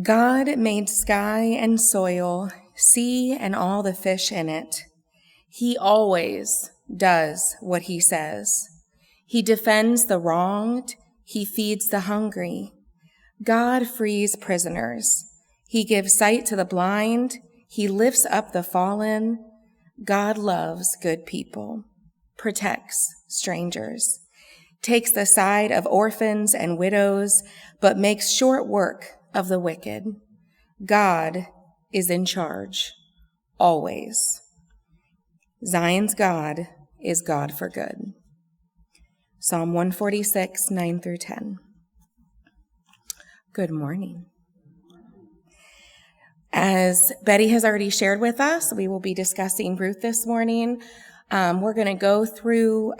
God made sky and soil, sea and all the fish in it. He always does what he says. He defends the wronged. He feeds the hungry. God frees prisoners. He gives sight to the blind. He lifts up the fallen. God loves good people, protects strangers, takes the side of orphans and widows, but makes short work of the wicked. God is in charge, always. Zion's God is God for good. Psalm 146, 9 through 10. Good morning. As Betty has already shared with us, we will be discussing Ruth this morning. We're going to go through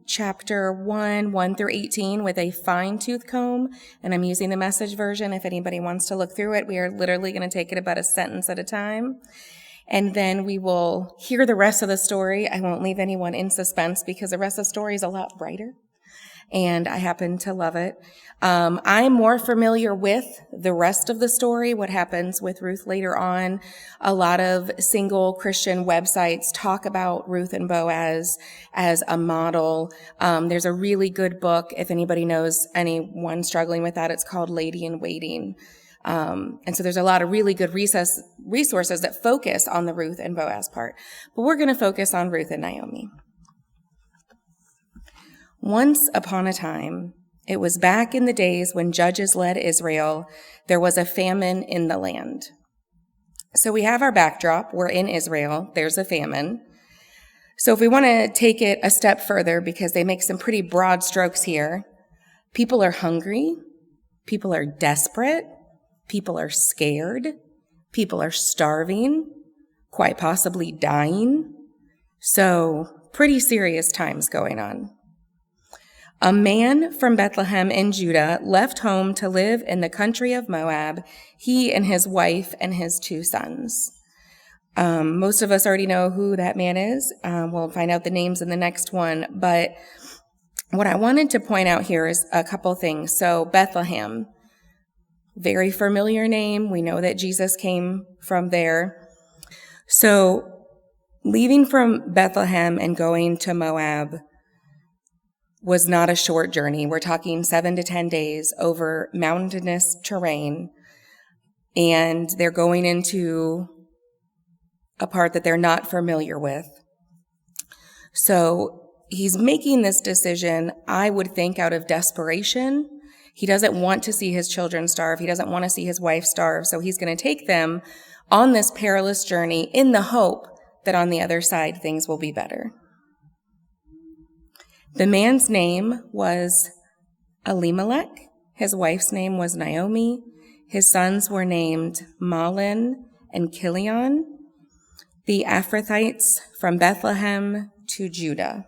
chapter 1 through 18 with a fine-tooth comb, and I'm using the Message version if anybody wants to look through it. We are literally going to take it about a sentence at a time, and then we will hear the rest of the story. I won't leave anyone in suspense because the rest of the story is a lot brighter, and I happen to love it. I'm more familiar with the rest of the story, what happens with Ruth later on. A lot of single Christian websites talk about Ruth and Boaz as a model. There's a really good book, if anybody knows anyone struggling with that, it's called Lady in Waiting. And so there's a lot of really good resources that focus on the Ruth and Boaz part. But we're going to focus on Ruth and Naomi. Once upon a time, it was back in the days when judges led Israel, there was a famine in the land. So we have our backdrop. We're in Israel. There's a famine. So if we want to take it a step further, because they make some pretty broad strokes here, people are hungry. People are desperate. People are scared. People are starving, quite possibly dying. So pretty serious times going on. A man from Bethlehem in Judah left home to live in the country of Moab, he and his wife and his 2 sons. Most of us already know who that man is. We'll find out the names in the next one. But what I wanted to point out here is a couple things. So Bethlehem, very familiar name. We know that Jesus came from there. So leaving from Bethlehem and going to Moab was not a short journey. We're talking 7 to 10 days over mountainous terrain, and they're going into a part that they're not familiar with. So he's making this decision, I would think, out of desperation. He doesn't want to see his children starve. He doesn't want to see his wife starve. So he's going to take them on this perilous journey in the hope that on the other side things will be better. The man's name was Elimelech. His wife's name was Naomi. His sons were named Mahlon and Chilion, the Ephrathites from Bethlehem to Judah.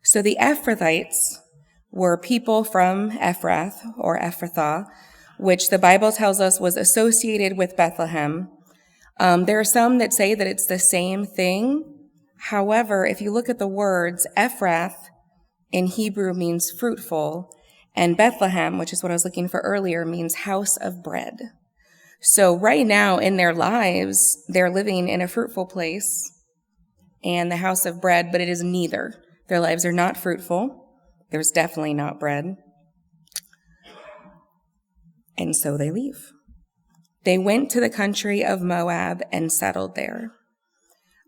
So the Ephrathites were people from Ephrath or Ephrathah, which the Bible tells us was associated with Bethlehem. There are some that say that it's the same thing. However, if you look at the words, Ephrath in Hebrew means fruitful, and Bethlehem, which is what I was looking for earlier, means house of bread. So right now in their lives, they're living in a fruitful place and the house of bread, but it is neither. Their lives are not fruitful. There's definitely not bread. And so they leave. They went to the country of Moab and settled there.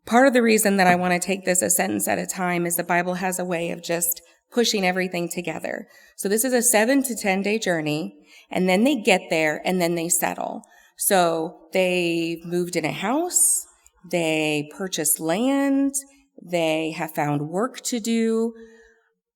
Part of the reason that I want to take this a sentence at a time is the Bible has a way of just pushing everything together. So this is a 7 to 10 day journey, and then they get there and then they settle. So they moved in a house, they purchased land, they have found work to do.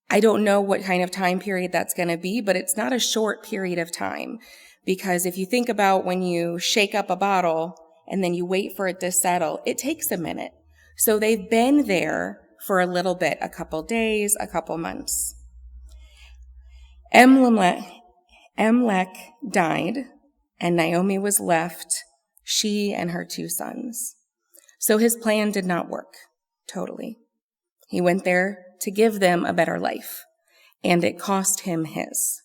I don't know what kind of time period that's going to be, but it's not a short period of time. Because if you think about when you shake up a bottle and then you wait for it to settle, it takes a minute. So they've been there for a little bit, a couple days, a couple months. Elimelech died, and Naomi was left, she and her 2 sons. So his plan did not work, totally. He went there to give them a better life, and it cost him his.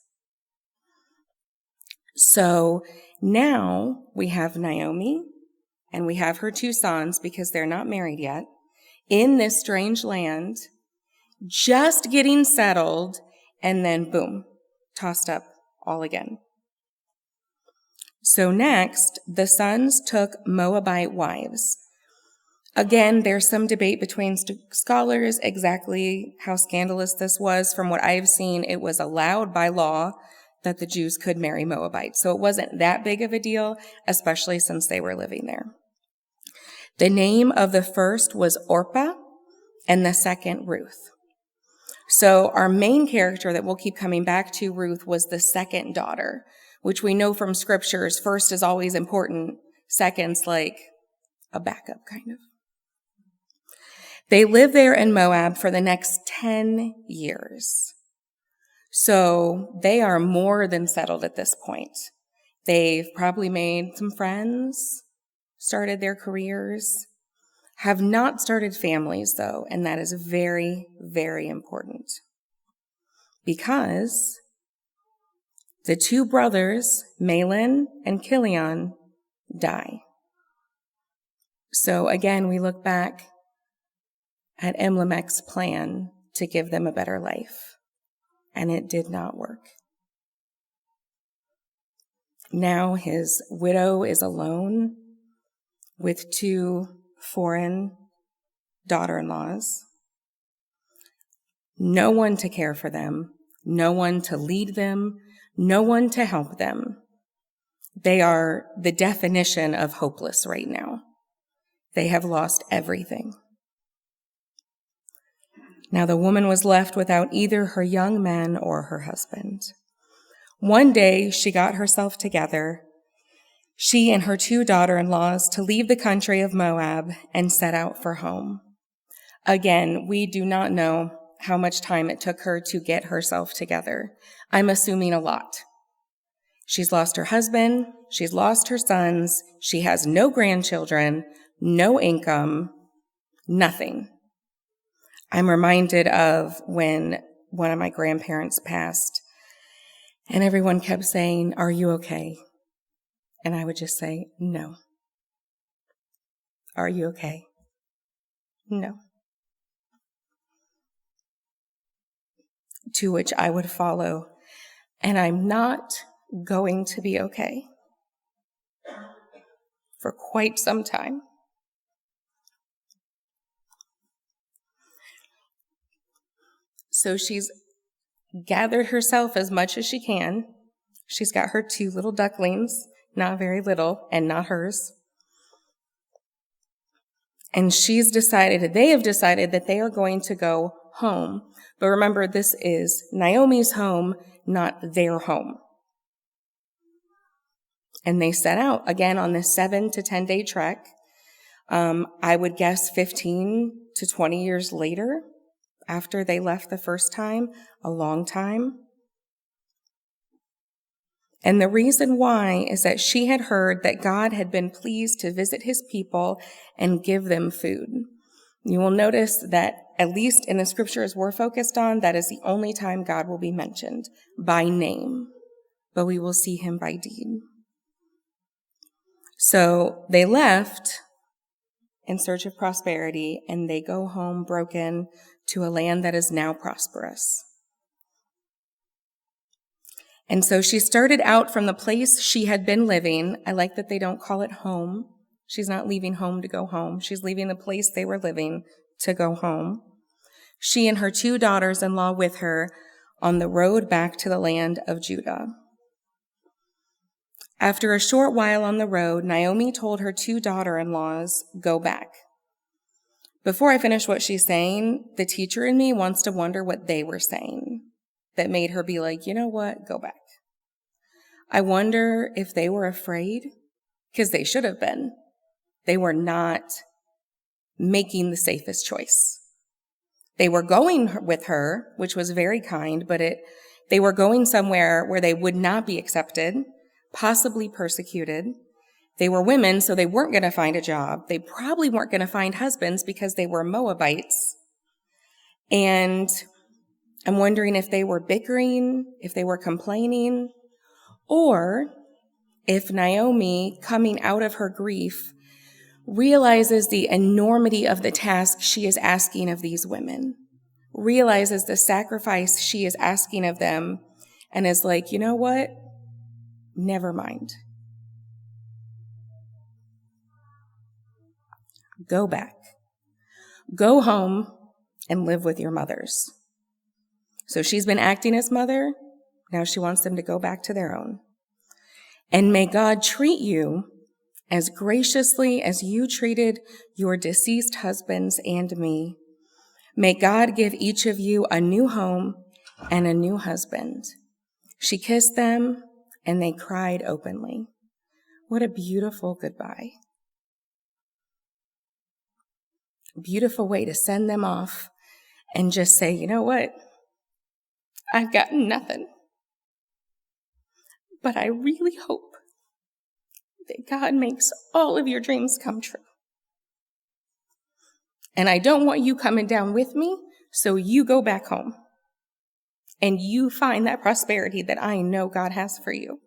So now we have Naomi and we have her 2 sons, because they're not married yet, in this strange land, just getting settled, and then boom, tossed up all again. So next, the sons took Moabite wives. Again, there's some debate between scholars exactly how scandalous this was. From what I've seen, it was allowed by law that the Jews could marry Moabites. So it wasn't that big of a deal, especially since they were living there. The name of the first was Orpah, and the second Ruth. So our main character that we'll keep coming back to, Ruth, was the second daughter, which we know from scriptures, first is always important, second's like a backup kind of. They lived there in Moab for the next 10 years. So they are more than settled at this point. They've probably made some friends, started their careers, have not started families though, and that is very, very important. Because the 2 brothers, Mahlon and Chilion, die. So again, we look back at Elimelech's plan to give them a better life, and it did not work. Now his widow is alone with 2 foreign daughter-in-laws. No one to care for them, no one to lead them, no one to help them. They are the definition of hopeless right now. They have lost everything. Now the woman was left without either her young men or her husband. One day she got herself together, she and her 2 daughter-in-laws, to leave the country of Moab and set out for home. Again, we do not know how much time it took her to get herself together. I'm assuming a lot. She's lost her husband, she's lost her sons, she has no grandchildren, no income, nothing. I'm reminded of when one of my grandparents passed, and everyone kept saying, "Are you okay?" And I would just say, "No." "Are you okay?" "No." To which I would follow, "And I'm not going to be okay for quite some time." So she's gathered herself as much as she can. She's got her 2 little ducklings, not very little, and not hers. And they have decided that they are going to go home. But remember, this is Naomi's home, not their home. And they set out again on this 7 to 10 day trek. I would guess 15 to 20 years later, after they left the first time, a long time. And the reason why is that she had heard that God had been pleased to visit his people and give them food. You will notice that, at least in the scriptures we're focused on, that is the only time God will be mentioned by name, but we will see him by deed. So they left in search of prosperity, and they go home broken to a land that is now prosperous. And so she started out from the place she had been living. I like that they don't call it home. She's not leaving home to go home. She's leaving the place they were living to go home. She and her 2 daughters-in-law with her on the road back to the land of Judah. After a short while on the road, Naomi told her 2 daughter-in-laws, "Go back." Before I finish what she's saying, the teacher in me wants to wonder what they were saying that made her be like, "You know what? Go back." I wonder if they were afraid, because they should have been. They were not making the safest choice. They were going with her, which was very kind, but they were going somewhere where they would not be accepted, possibly persecuted. They were women, so they weren't going to find a job. They probably weren't going to find husbands because they were Moabites. And I'm wondering if they were bickering, if they were complaining, or if Naomi, coming out of her grief, realizes the enormity of the task she is asking of these women, realizes the sacrifice she is asking of them, and is like, you know what? Never mind. Go back. Go home and live with your mothers. So she's been acting as mother. Now she wants them to go back to their own. And may God treat you as graciously as you treated your deceased husbands and me. May God give each of you a new home and a new husband. She kissed them, and they cried openly. What a beautiful goodbye. Beautiful way to send them off and just say, you know what? I've got nothing. But I really hope that God makes all of your dreams come true. And I don't want you coming down with me, so you go back home and you find that prosperity that I know God has for you.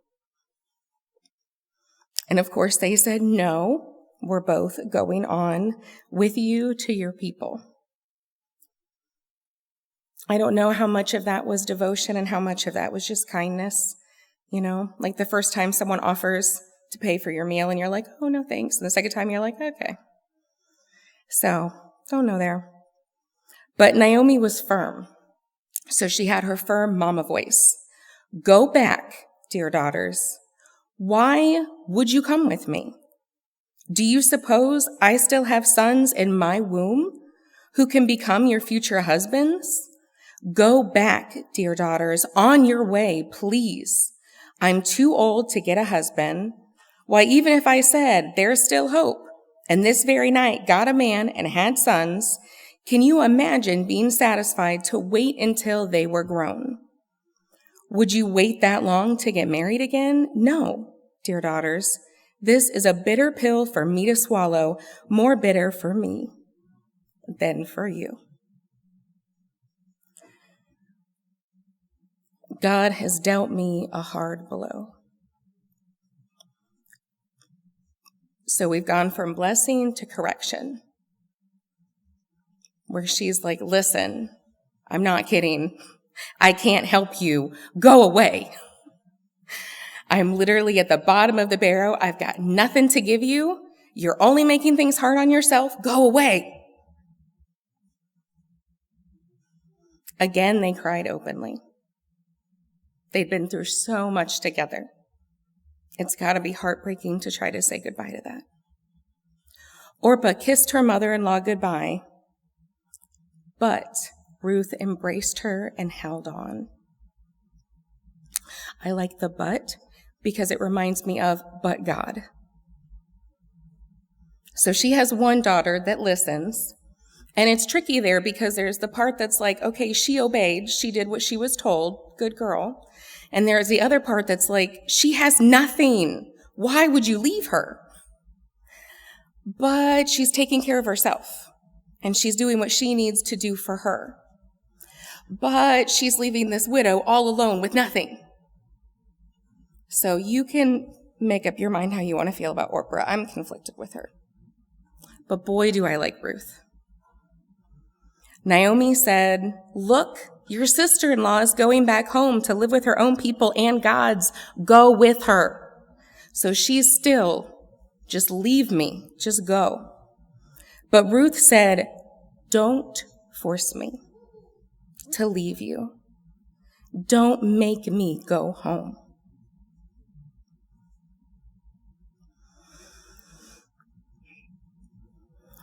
And of course they said, no, we're both going on with you to your people. I don't know how much of that was devotion and how much of that was just kindness. You know, like the first time someone offers to pay for your meal and you're like, oh, no, thanks. And the second time you're like, okay. So, don't know there. But Naomi was firm. So she had her firm mama voice. Go back, dear daughters. Why would you come with me? Do you suppose I still have sons in my womb who can become your future husbands? Go back, dear daughters, on your way, please. I'm too old to get a husband. Why, even if I said there's still hope, and this very night got a man and had sons, can you imagine being satisfied to wait until they were grown? Would you wait that long to get married again? No, dear daughters. This is a bitter pill for me to swallow, more bitter for me than for you. God has dealt me a hard blow. So we've gone from blessing to correction, where she's like, listen, I'm not kidding. I can't help you. Go away. I'm literally at the bottom of the barrel. I've got nothing to give you. You're only making things hard on yourself. Go away. Again, they cried openly. They'd been through so much together. It's got to be heartbreaking to try to say goodbye to that. Orpah kissed her mother-in-law goodbye, but Ruth embraced her and held on. I like the but because it reminds me of but God. So she has one daughter that listens, and it's tricky there because there's the part that's like, okay, she obeyed, she did what she was told, good girl. And there's the other part that's like, she has nothing. Why would you leave her? But she's taking care of herself, and she's doing what she needs to do for her. But she's leaving this widow all alone with nothing. So you can make up your mind how you want to feel about Orpah. I'm conflicted with her. But boy, do I like Ruth. Naomi said, look, your sister-in-law is going back home to live with her own people and God's. Go with her. So she's still, just leave me, just go. But Ruth said, don't force me to leave you. Don't make me go home.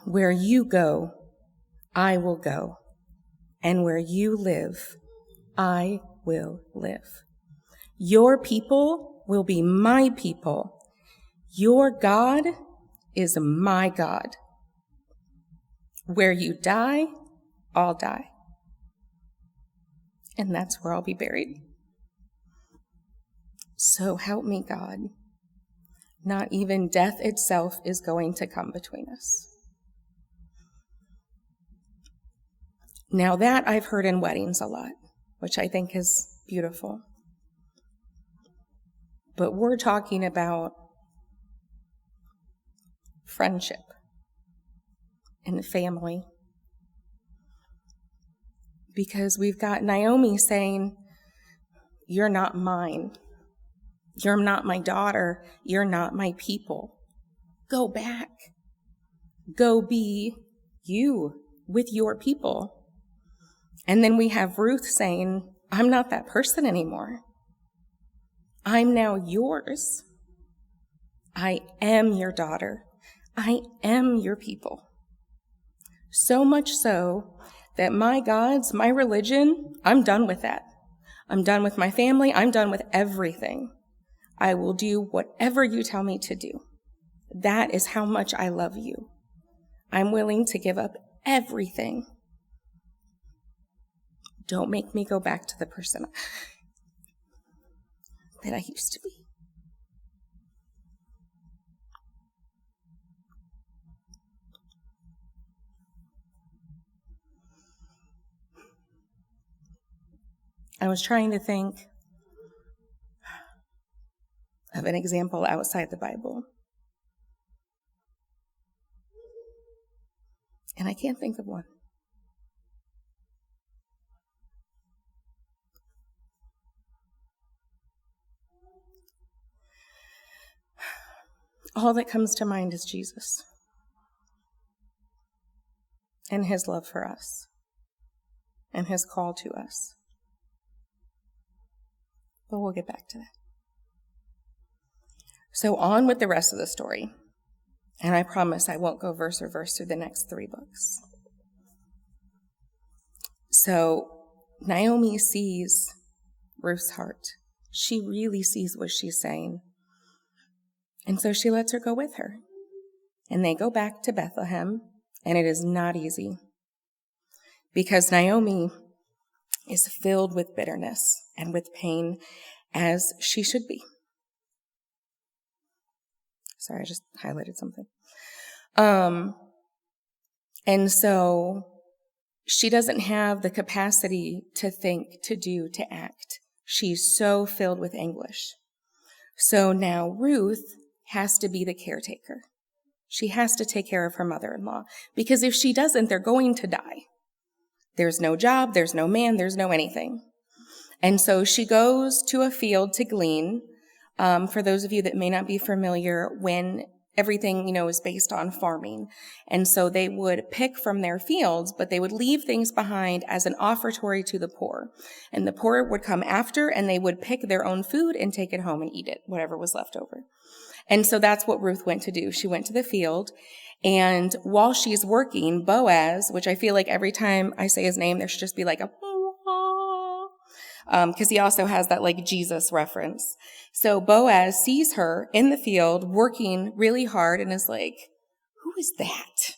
Where you go, I will go. And where you live, I will live. Your people will be my people. Your God is my God. Where you die, I'll die. And that's where I'll be buried. So help me, God. Not even death itself is going to come between us. Now that I've heard in weddings a lot, which I think is beautiful. but we're talking about friendship and family. Because we've got Naomi saying, you're not mine. You're not my daughter. You're not my people. Go back. Go be you with your people. And then we have Ruth saying, I'm not that person anymore. I'm now yours. I am your daughter. I am your people. So much so that my gods, my religion, I'm done with that. I'm done with my family. I'm done with everything. I will do whatever you tell me to do. That is how much I love you. I'm willing to give up everything. Don't make me go back to the person that I used to be. I was trying to think of an example outside the Bible. And I can't think of one. All that comes to mind is Jesus and his love for us and his call to us. But we'll get back to that. So on with the rest of the story. And I promise I won't go verse for verse through the next 3 books. So Naomi sees Ruth's heart. She really sees what she's saying. And so she lets her go with her. And they go back to Bethlehem, and it is not easy. Because Naomi is filled with bitterness and with pain, as she should be. Sorry, I just highlighted something. And so she doesn't have the capacity to think, to do, to act. She's so filled with anguish. So now Ruth has to be the caretaker. She has to take care of her mother-in-law, because if she doesn't, they're going to die. There's no job, there's no man, there's no anything. And so she goes to a field to glean. For those of you that may not be familiar, when everything, is based on farming. And so they would pick from their fields, but they would leave things behind as an offertory to the poor. And the poor would come after, and they would pick their own food and take it home and eat it, whatever was left over. And so that's what Ruth went to do. She went to the field, and while she's working, Boaz, which I feel like every time I say his name, there should just be like a because he also has that like Jesus reference. So Boaz sees her in the field working really hard and is like, who is that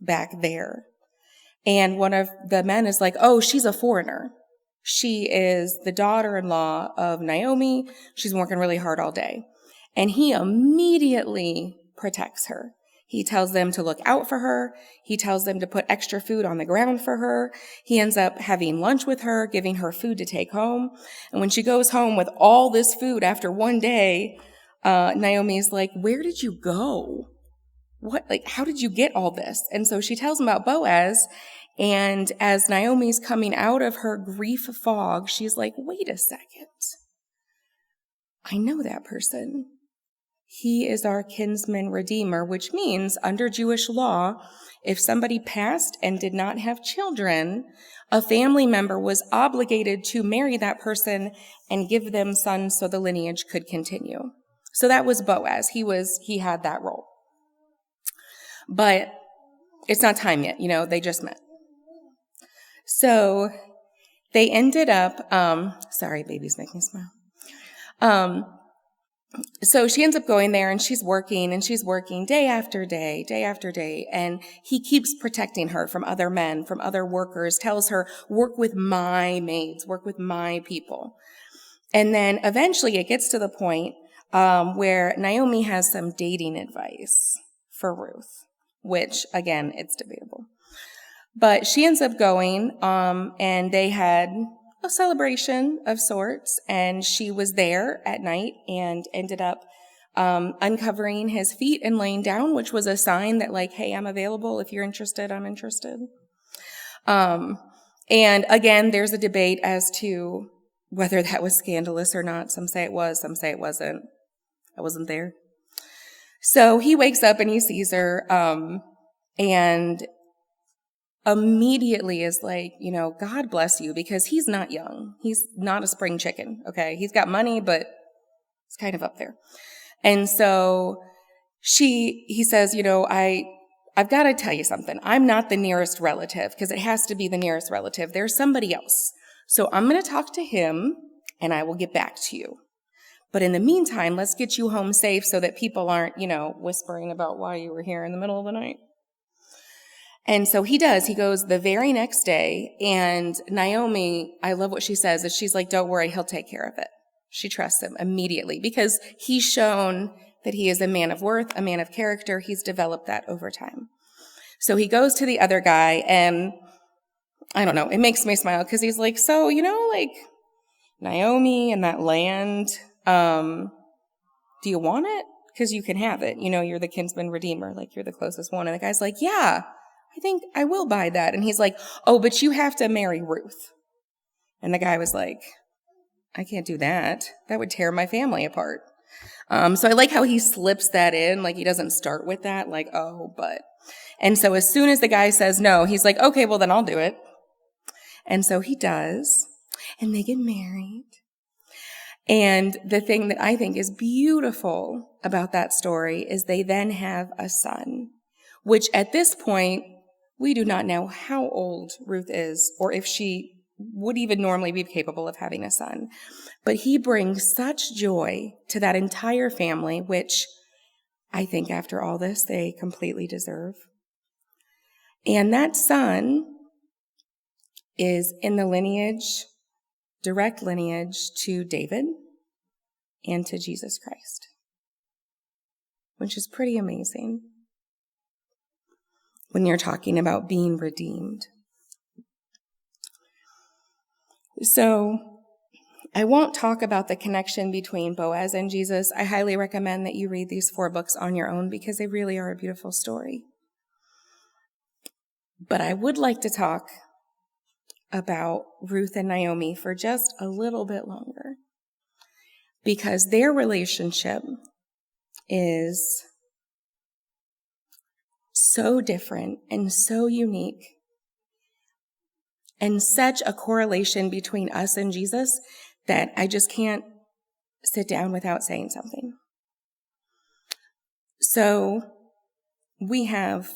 back there? And one of the men is like, oh, she's a foreigner. She is the daughter-in-law of Naomi. She's working really hard all day. And he immediately protects her. He tells them to look out for her. He tells them to put extra food on the ground for her. He ends up having lunch with her, giving her food to take home. And when she goes home with all this food after one day, Naomi's like, where did you go? How did you get all this? And so she tells him about Boaz. And as Naomi's coming out of her grief fog, she's like, wait a second. I know that person. He is our kinsman redeemer, which means under Jewish law, if somebody passed and did not have children, a family member was obligated to marry that person and give them sons so the lineage could continue. So that was Boaz. He had that role. But it's not time yet, they just met. So they ended up, sorry, babies make me smile. So she ends up going there, and she's working day after day, and he keeps protecting her from other men, from other workers, tells her, work with my maids, work with my people. And then eventually it gets to the point where Naomi has some dating advice for Ruth, which, again, it's debatable. But she ends up going, and they had a celebration of sorts, and she was there at night and ended up uncovering his feet and laying down, which was a sign that, like, hey, I'm available. If you're interested, I'm interested. And again, there's a debate as to whether that was scandalous or not. Some say it was, some say it wasn't. I wasn't there. So he wakes up and he sees her, and immediately is like, God bless you, because he's not young. He's not a spring chicken, okay? He's got money, but it's kind of up there. And so he says, I've got to tell you something. I'm not the nearest relative, because it has to be the nearest relative. There's somebody else. So I'm going to talk to him, and I will get back to you. But in the meantime, let's get you home safe so that people aren't, whispering about why you were here in the middle of the night. And so he does. He goes the very next day, and Naomi, I love what she says, is she's like, don't worry, he'll take care of it. She trusts him immediately because he's shown that he is a man of worth, a man of character. He's developed that over time. So he goes to the other guy, and I don't know, it makes me smile because he's like, so, Naomi and that land, do you want it? Because you can have it. You're the kinsman redeemer, like you're the closest one. And the guy's like, yeah, I think I will buy that. And he's like, oh, but you have to marry Ruth. And the guy was like, I can't do that. That would tear my family apart. So I like how he slips that in, like he doesn't start with that, like, oh, but. And so as soon as the guy says no, he's like, okay, well then I'll do it. And so he does, and they get married. And the thing that I think is beautiful about that story is they then have a son, which at this point, we do not know how old Ruth is or if she would even normally be capable of having a son. But he brings such joy to that entire family, which I think after all this, they completely deserve. And that son is in the direct lineage to David and to Jesus Christ, which is pretty amazing when you're talking about being redeemed. So I won't talk about the connection between Boaz and Jesus. I highly recommend that you read these 4 books on your own because they really are a beautiful story. But I would like to talk about Ruth and Naomi for just a little bit longer, because their relationship is so different and so unique, and such a correlation between us and Jesus that I just can't sit down without saying something. So we have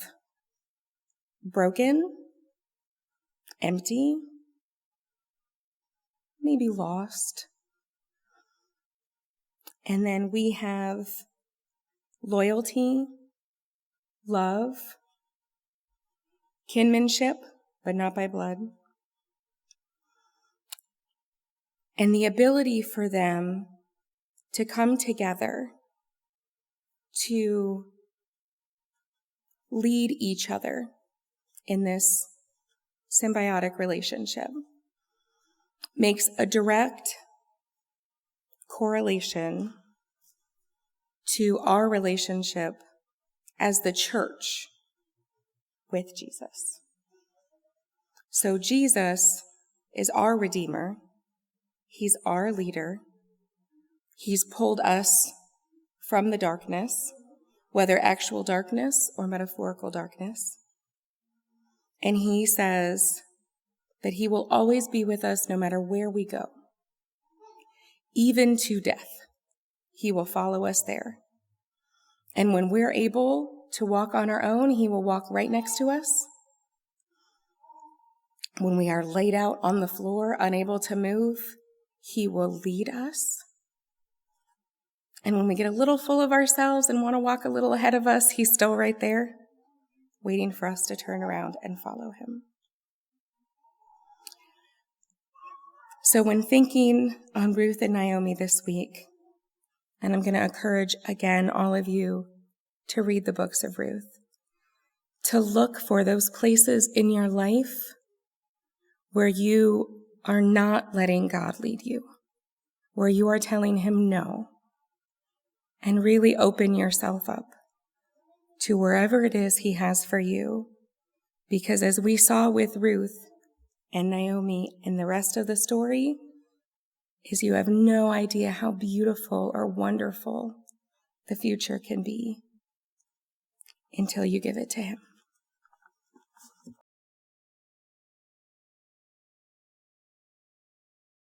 broken, empty, maybe lost. And then we have loyalty, love, kinship, but not by blood, and the ability for them to come together to lead each other in this symbiotic relationship makes a direct correlation to our relationship as the church with Jesus. So Jesus is our Redeemer. He's our leader. He's pulled us from the darkness, whether actual darkness or metaphorical darkness. And he says that he will always be with us no matter where we go. Even to death, he will follow us there. And when we're able to walk on our own, he will walk right next to us. When we are laid out on the floor, unable to move, he will lead us. And when we get a little full of ourselves and want to walk a little ahead of us, he's still right there, waiting for us to turn around and follow him. So when thinking on Ruth and Naomi this week, and I'm going to encourage again all of you to read the books of Ruth, to look for those places in your life where you are not letting God lead you, where you are telling him no, and really open yourself up to wherever it is he has for you. Because as we saw with Ruth and Naomi and the rest of the story, is you have no idea how beautiful or wonderful the future can be until you give it to him.